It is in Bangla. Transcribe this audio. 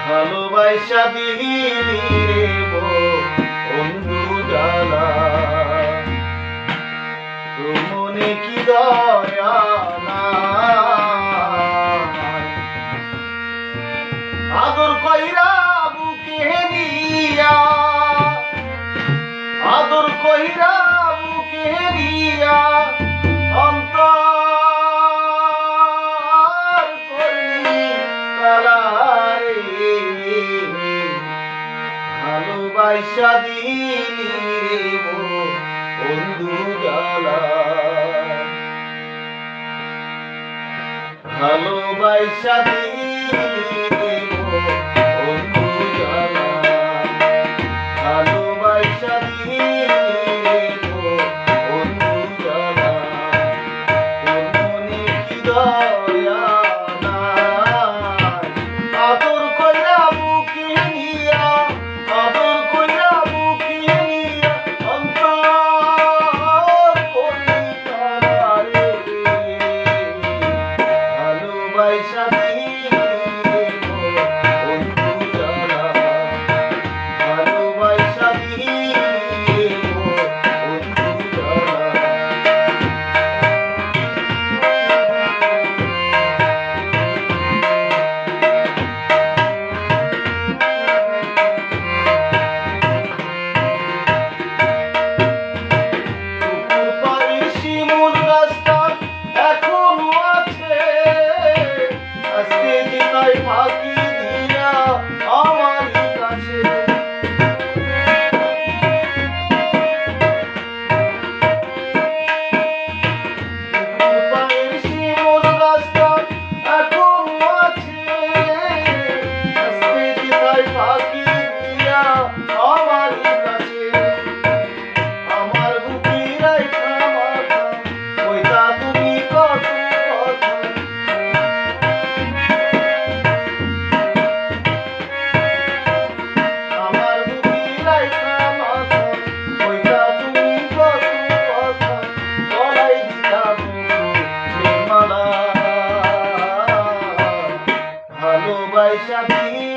ভালোবাসা দিলি রে বন্ধু জানা, মনে কি দয়া নাই, আদর কইরা বুকে নিয়া, আদর কইরা বুকে নিয়া অন্তর করলি কালারে, ভালোবাসা দিলি রে বন্ধু জালা, ভালোবাসা দিলি রে বন্ধু জালা, ভালোবাসা দিলি রে বন্ধু জালা, তোর মনে কি দয়া নাই, আদর কইরা বুকে নিয়া, আদর কইরা বুকে নিয়া অন্তর করলি কালারে, ভালোবাসা দিলি রে বন্ধু জালা, ভালোবাসা দিলি রে বন্ধু জালা। পুকুর পাড়ের শিমুল গাছটা এখনো আছে, আজকে দিনাই ফাঁকি দিয়া আমারই কাছে, পুকুর পাড়ের শিমুল গাছটা এখনো আছে, আজকে দিনাই ফাঁকি দিয়া আমারই কাছে, আমার বুকে রাইখা মাথা কইতা তুমি কত কথা, আমার বুকে রাইখা মাথা কইতা তুমি কত কথা, গলায় দিতাম প্রেম মালা, ভালোবাসা দিলি